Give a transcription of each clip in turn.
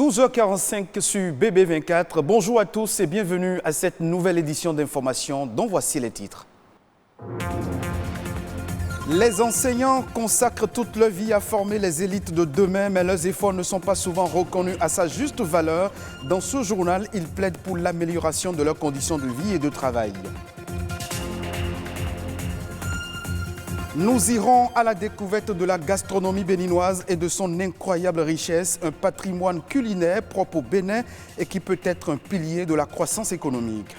12h45 sur BB24. Bonjour à tous et bienvenue à cette nouvelle édition d'information dont voici les titres. Les enseignants consacrent toute leur vie à former les élites de demain, mais leurs efforts ne sont pas souvent reconnus à sa juste valeur. Dans ce journal, ils plaident pour l'amélioration de leurs conditions de vie et de travail. Nous irons à la découverte de la gastronomie béninoise et de son incroyable richesse, un patrimoine culinaire propre au Bénin et qui peut être un pilier de la croissance économique.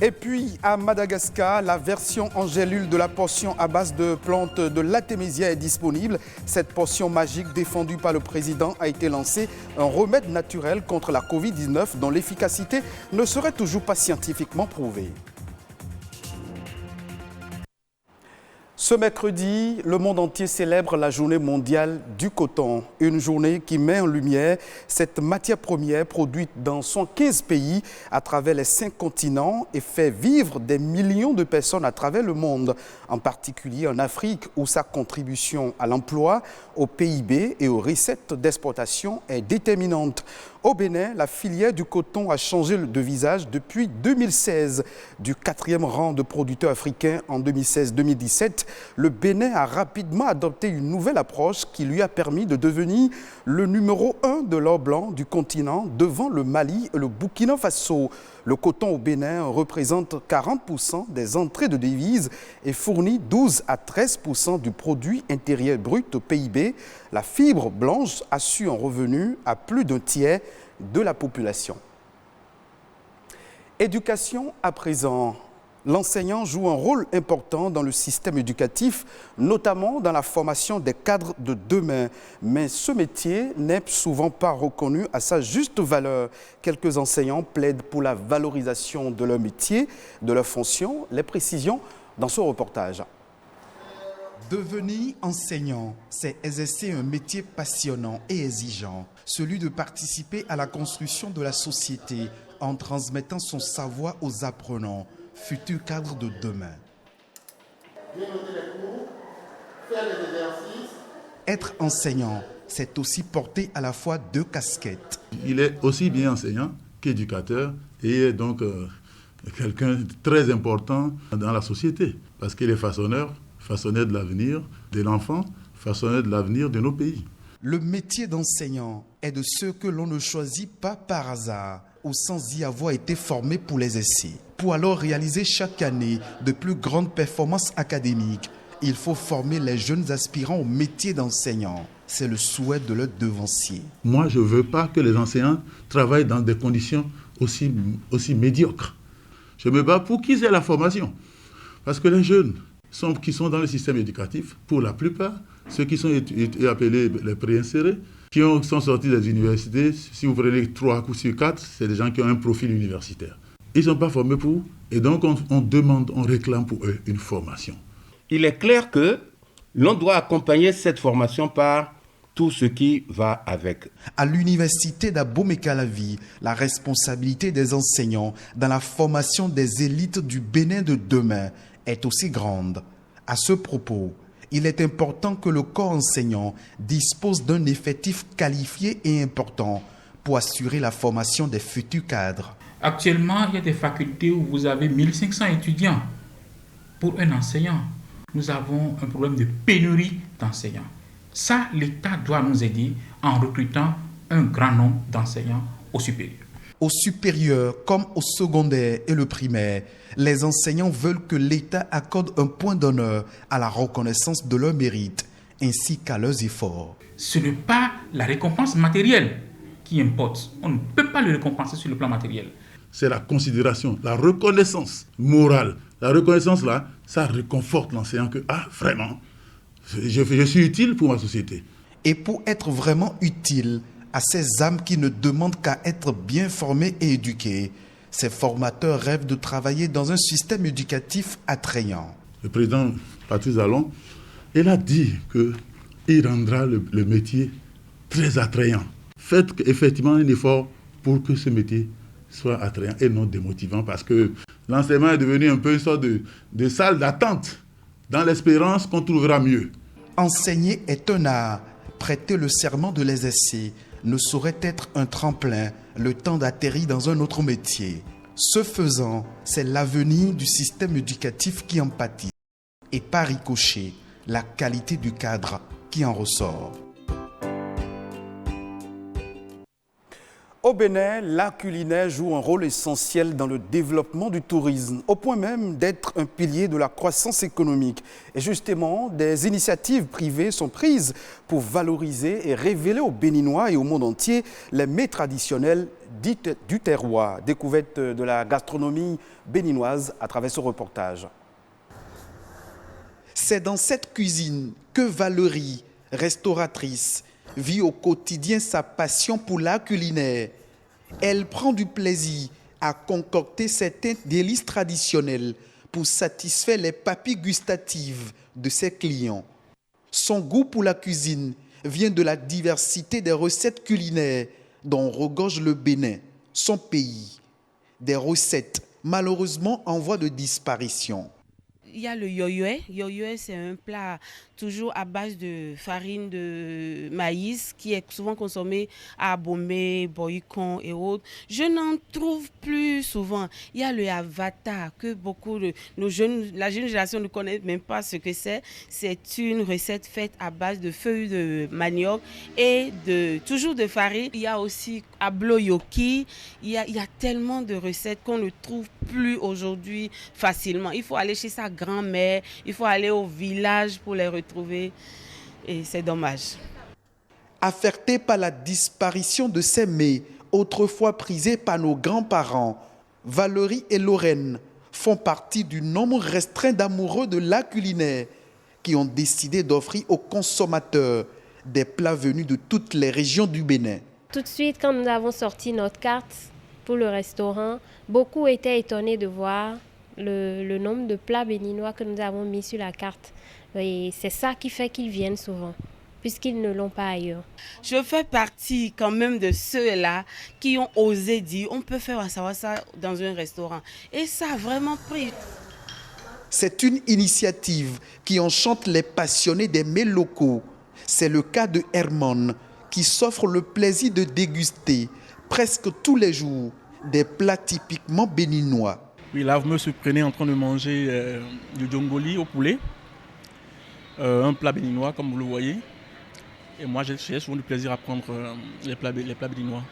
Et puis, à Madagascar, la version en gélule de la potion à base de plantes de l'artémisia est disponible. Cette potion magique défendue par le président a été lancée, un remède naturel contre la Covid-19 dont l'efficacité ne serait toujours pas scientifiquement prouvée. Ce mercredi, le monde entier célèbre la journée mondiale du coton. Une journée qui met en lumière cette matière première produite dans 115 pays à travers les 5 continents et fait vivre des millions de personnes à travers le monde, en particulier en Afrique où sa contribution à l'emploi, au PIB et aux recettes d'exportation est déterminante. Au Bénin, la filière du coton a changé de visage depuis 2016. Du 4e rang de producteurs africains en 2016-2017, le Bénin a rapidement adopté une nouvelle approche qui lui a permis de devenir le numéro 1 de l'or blanc du continent devant le Mali et le Burkina Faso. Le coton au Bénin représente 40% des entrées de devises et fournit 12 à 13% du produit intérieur brut au PIB. La fibre blanche assure un revenu à plus d'un tiers de la population. Éducation à présent. L'enseignant joue un rôle important dans le système éducatif, notamment dans la formation des cadres de demain. Mais ce métier n'est souvent pas reconnu à sa juste valeur. Quelques enseignants plaident pour la valorisation de leur métier, de leur fonction. Les précisions dans ce reportage. Devenir enseignant, c'est exercer un métier passionnant et exigeant, celui de participer à la construction de la société en transmettant son savoir aux apprenants, futurs cadres de demain. Bien noter les cours, faire les exercices. Être enseignant, c'est aussi porter à la fois 2 casquettes. Il est aussi bien enseignant qu'éducateur et donc quelqu'un de très important dans la société parce qu'il est façonneur de l'avenir de l'enfant, façonneur de l'avenir de nos pays. Le métier d'enseignant est de ceux que l'on ne choisit pas par hasard ou sans y avoir été formé pour les essais. Pour alors réaliser chaque année de plus grandes performances académiques, il faut former les jeunes aspirants au métier d'enseignant. C'est le souhait de leurs devanciers. Moi, je ne veux pas que les enseignants travaillent dans des conditions aussi médiocres. Je me bats pour qu'ils aient la formation. Parce que les jeunes qui sont dans le système éducatif, pour la plupart, ceux qui sont appelés les préinsérés, qui sont sortis des universités, si vous prenez 3 coups sur 4, c'est des gens qui ont un profil universitaire. Ils ne sont pas formés pour, et donc on réclame pour eux une formation. Il est clair que l'on doit accompagner cette formation par tout ce qui va avec. À l'université d'Abomey-Calavi, la responsabilité des enseignants dans la formation des élites du Bénin de demain est aussi grande. À ce propos, il est important que le corps enseignant dispose d'un effectif qualifié et important pour assurer la formation des futurs cadres. Actuellement, il y a des facultés où vous avez 1500 étudiants pour un enseignant. Nous avons un problème de pénurie d'enseignants. Ça, l'État doit nous aider en recrutant un grand nombre d'enseignants au supérieur. Au supérieur comme au secondaire et le primaire, les enseignants veulent que l'État accorde un point d'honneur à la reconnaissance de leurs mérites ainsi qu'à leurs efforts. Ce n'est pas la récompense matérielle qui importe. On ne peut pas le récompenser sur le plan matériel. C'est la considération, la reconnaissance morale. La reconnaissance là, ça réconforte l'enseignant que, vraiment, je suis utile pour ma société. Et pour être vraiment utile à ces âmes qui ne demandent qu'à être bien formées et éduquées, ces formateurs rêvent de travailler dans un système éducatif attrayant. Le président Patrice Talon, il a dit qu'il rendra le métier très attrayant. Faites effectivement un effort pour que ce métier soit attrayant et non démotivant parce que l'enseignement est devenu un peu une sorte de salle d'attente dans l'espérance qu'on trouvera mieux. Enseigner est un art. Prêter le serment de l'exercer ne saurait être un tremplin, le temps d'atterrir dans un autre métier. Ce faisant, c'est l'avenir du système éducatif qui en pâtit. Et par ricochet, la qualité du cadre qui en ressort. Au Bénin, l'art culinaire joue un rôle essentiel dans le développement du tourisme, au point même d'être un pilier de la croissance économique. Et justement, des initiatives privées sont prises pour valoriser et révéler aux Béninois et au monde entier les mets traditionnels du terroir. Découverte de la gastronomie béninoise à travers ce reportage. C'est dans cette cuisine que Valérie, restauratrice, vit au quotidien sa passion pour l'art culinaire. Elle prend du plaisir à concocter certains délices traditionnels pour satisfaire les papilles gustatives de ses clients. Son goût pour la cuisine vient de la diversité des recettes culinaires dont regorge le Bénin, son pays. Des recettes malheureusement en voie de disparition. Il y a le yoyoé. Yoyoé, c'est un plat toujours à base de farine de maïs qui est souvent consommé à Abomey, Boycon et autres. Je n'en trouve plus souvent. Il y a le avata que beaucoup de la jeune génération ne connaît même pas ce que c'est. C'est une recette faite à base de feuilles de manioc et toujours de farine. Il y a aussi abloyoki. Il y a tellement de recettes qu'on ne trouve plus aujourd'hui facilement. Il faut aller chez sa grand-mère, il faut aller au village pour les retrouver et c'est dommage. Affectés par la disparition de ces mets, autrefois prisés par nos grands-parents, Valérie et Lorraine font partie du nombre restreint d'amoureux de l'art culinaire qui ont décidé d'offrir aux consommateurs des plats venus de toutes les régions du Bénin. Tout de suite, quand nous avons sorti notre carte pour le restaurant, beaucoup étaient étonnés de voir le nombre de plats béninois que nous avons mis sur la carte. Et c'est ça qui fait qu'ils viennent souvent, puisqu'ils ne l'ont pas ailleurs. Je fais partie quand même de ceux-là qui ont osé dire on peut faire ça dans un restaurant. Et ça a vraiment pris. C'est une initiative qui enchante les passionnés des mets locaux. C'est le cas de Herman, qui s'offre le plaisir de déguster presque tous les jours des plats typiquement béninois. Oui, là, vous me surprenez en train de manger du djongoli au poulet, un plat béninois, comme vous le voyez. Et moi, j'ai souvent du plaisir à prendre les plats béninois.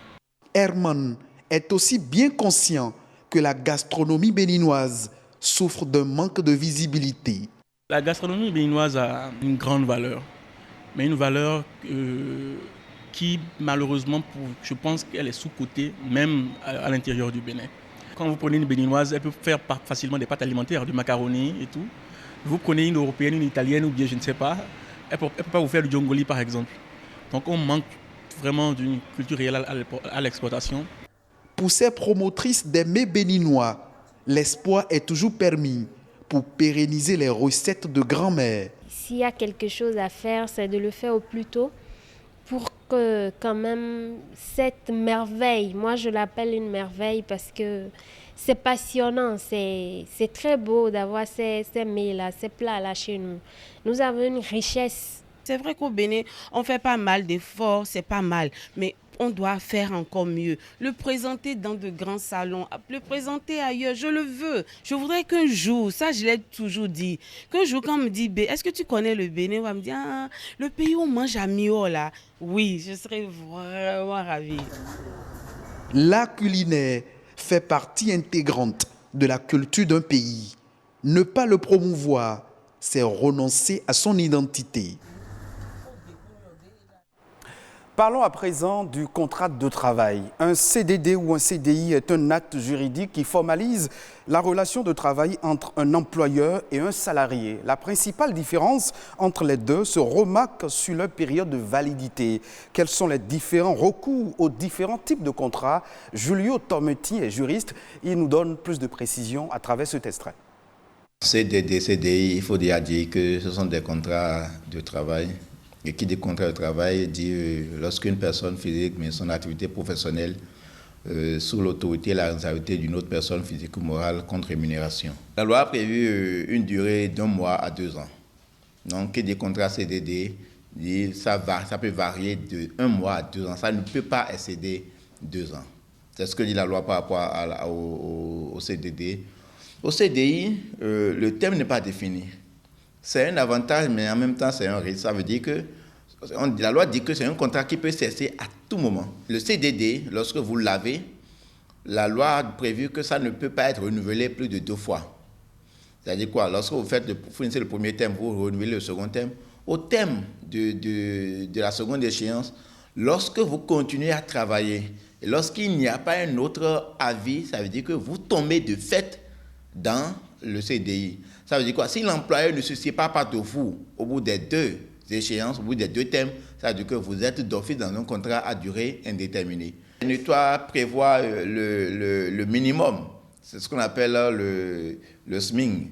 Herman est aussi bien conscient que la gastronomie béninoise souffre d'un manque de visibilité. La gastronomie béninoise a une grande valeur, mais une valeur qui, malheureusement, je pense qu'elle est sous-cotée, même à l'intérieur du Bénin. Quand vous prenez une béninoise, elle peut faire facilement des pâtes alimentaires, du macaroni et tout. Vous prenez une européenne, une italienne ou bien je ne sais pas, elle ne peut pas vous faire du djongoli par exemple. Donc on manque vraiment d'une culture réelle à l'exploitation. Pour ces promotrices des mets béninois, l'espoir est toujours permis pour pérenniser les recettes de grand-mère. S'il y a quelque chose à faire, c'est de le faire au plus tôt pour que quand même cette merveille, moi je l'appelle une merveille parce que c'est passionnant, c'est très beau d'avoir ces mets-là, ces plats-là chez nous. Nous avons une richesse. C'est vrai qu'au Bénin, on fait pas mal d'efforts, c'est pas mal, mais on doit faire encore mieux. Le présenter dans de grands salons, le présenter ailleurs, je le veux. Je voudrais qu'un jour, ça je l'ai toujours dit, qu'un jour quand on me dit, est-ce que tu connais le Bénin? On va me dire, le pays où on mange à Mio là. Oui, je serais vraiment ravie. L'art culinaire fait partie intégrante de la culture d'un pays. Ne pas le promouvoir, c'est renoncer à son identité. Parlons à présent du contrat de travail. Un CDD ou un CDI est un acte juridique qui formalise la relation de travail entre un employeur et un salarié. La principale différence entre les deux se remarque sur leur période de validité. Quels sont les différents recours aux différents types de contrats? Julio Tormetti est juriste. Il nous donne plus de précisions à travers cet extrait. CDD, CDI, il faut déjà dire que ce sont des contrats de travail. Et qui dit contrat de travail dit lorsqu'une personne physique met son activité professionnelle sous l'autorité et la responsabilité d'une autre personne physique ou morale contre rémunération. La loi a prévu une durée d'1 mois à 2 ans. Donc, qui dit contrat CDD, ça peut varier de 1 mois à 2 ans. Ça ne peut pas excéder 2 ans. C'est ce que dit la loi par rapport au CDD. Au CDI, le thème n'est pas défini. C'est un avantage, mais en même temps, c'est un risque. Ça veut dire que la loi dit que c'est un contrat qui peut cesser à tout moment. Le CDD, lorsque vous l'avez, la loi a prévu que ça ne peut pas être renouvelé plus de 2 fois. C'est-à-dire quoi? Lorsque vous finissez le premier thème, vous renouvelez le second thème. Au thème de la seconde échéance, lorsque vous continuez à travailler, et lorsqu'il n'y a pas un autre avis, ça veut dire que vous tombez de fait dans le CDI. Ça veut dire quoi? Si l'employeur ne se sépare de vous au bout des 2 échéances, au bout des 2 thèmes, ça veut dire que vous êtes d'office dans un contrat à durée indéterminée. Le toit prévoit le minimum, c'est ce qu'on appelle le SMIC,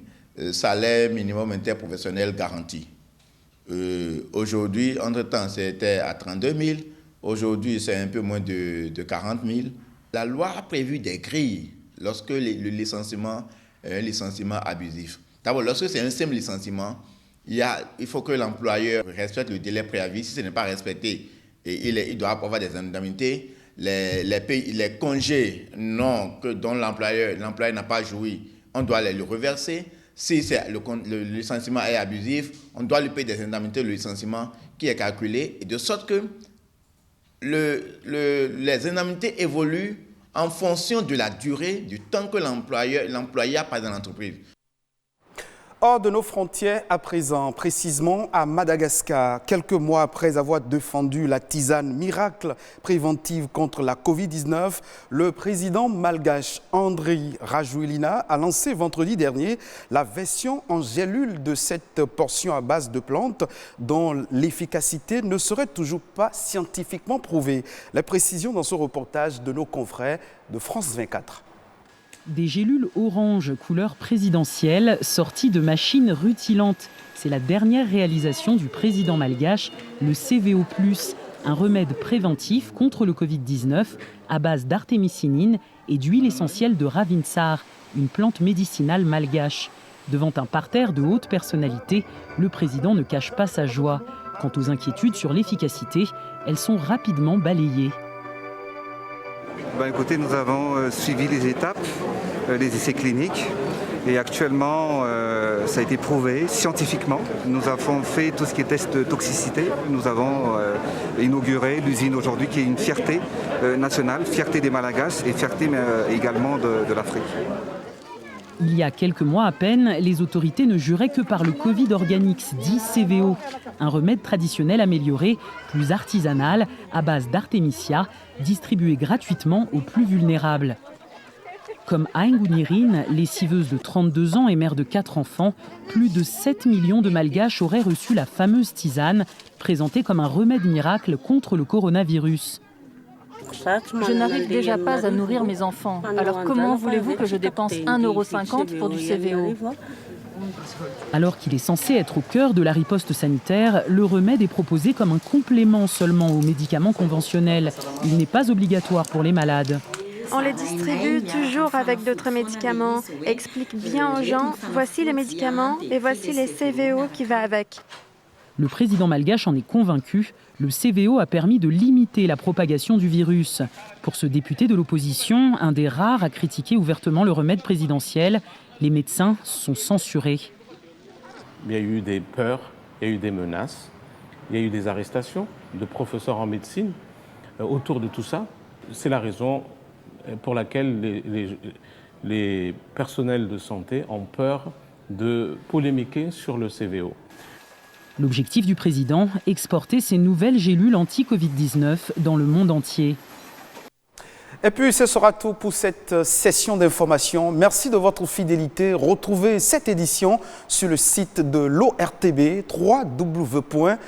salaire minimum interprofessionnel garanti. Aujourd'hui, entre-temps, c'était à 32 000. Aujourd'hui, c'est un peu moins de 40 000. La loi a prévu des grilles lorsque le licenciement est un licenciement abusif. D'abord, lorsque c'est un simple licenciement, il faut que l'employeur respecte le délai préavis. Si ce n'est pas respecté, il doit avoir des indemnités. Les congés dont l'employeur n'a pas joui, on doit les reverser. Si le licenciement est abusif, on doit lui payer des indemnités, le licenciement qui est calculé, et de sorte que les indemnités évoluent en fonction de la durée, du temps que l'employé a passé dans l'entreprise. Hors de nos frontières à présent, précisément à Madagascar, quelques mois après avoir défendu la tisane miracle préventive contre la Covid-19, le président malgache Andry Rajoelina a lancé vendredi dernier la version en gélule de cette portion à base de plantes dont l'efficacité ne serait toujours pas scientifiquement prouvée. Les précisions dans ce reportage de nos confrères de France 24. Des gélules orange couleur présidentielle sorties de machines rutilantes. C'est la dernière réalisation du président malgache, le CVO+, un remède préventif contre le Covid-19 à base d'artémisinine et d'huile essentielle de ravinsar, une plante médicinale malgache. Devant un parterre de hautes personnalités, le président ne cache pas sa joie. Quant aux inquiétudes sur l'efficacité, elles sont rapidement balayées. Écoutez, nous avons suivi les étapes, les essais cliniques, et actuellement ça a été prouvé scientifiquement. Nous avons fait tout ce qui est test de toxicité. Nous avons inauguré l'usine aujourd'hui qui est une fierté nationale, fierté des Malagasy et fierté également de l'Afrique. Il y a quelques mois à peine, les autorités ne juraient que par le Covid Organics, dit CVO, un remède traditionnel amélioré, plus artisanal, à base d'artémisia, distribué gratuitement aux plus vulnérables. Comme Aingunirin, lessiveuse de 32 ans et mère de 4 enfants, plus de 7 millions de Malgaches auraient reçu la fameuse tisane, présentée comme un remède miracle contre le coronavirus. Je n'arrive déjà pas à nourrir mes enfants. Alors comment voulez-vous que je dépense 1,50 € pour du CVO ? Alors qu'il est censé être au cœur de la riposte sanitaire, le remède est proposé comme un complément seulement aux médicaments conventionnels. Il n'est pas obligatoire pour les malades. On les distribue toujours avec d'autres médicaments. Explique bien aux gens, voici les médicaments et voici les CVO qui va avec. Le président malgache en est convaincu. Le CVO a permis de limiter la propagation du virus. Pour ce député de l'opposition, un des rares à critiquer ouvertement le remède présidentiel, les médecins sont censurés. Il y a eu des peurs, il y a eu des menaces, il y a eu des arrestations de professeurs en médecine autour de tout ça. C'est la raison pour laquelle les personnels de santé ont peur de polémiquer sur le CVO. L'objectif du président, exporter ces nouvelles gélules anti-Covid-19 dans le monde entier. Et puis, ce sera tout pour cette session d'information. Merci de votre fidélité. Retrouvez cette édition sur le site de l'ORTB, www.ortb.bj.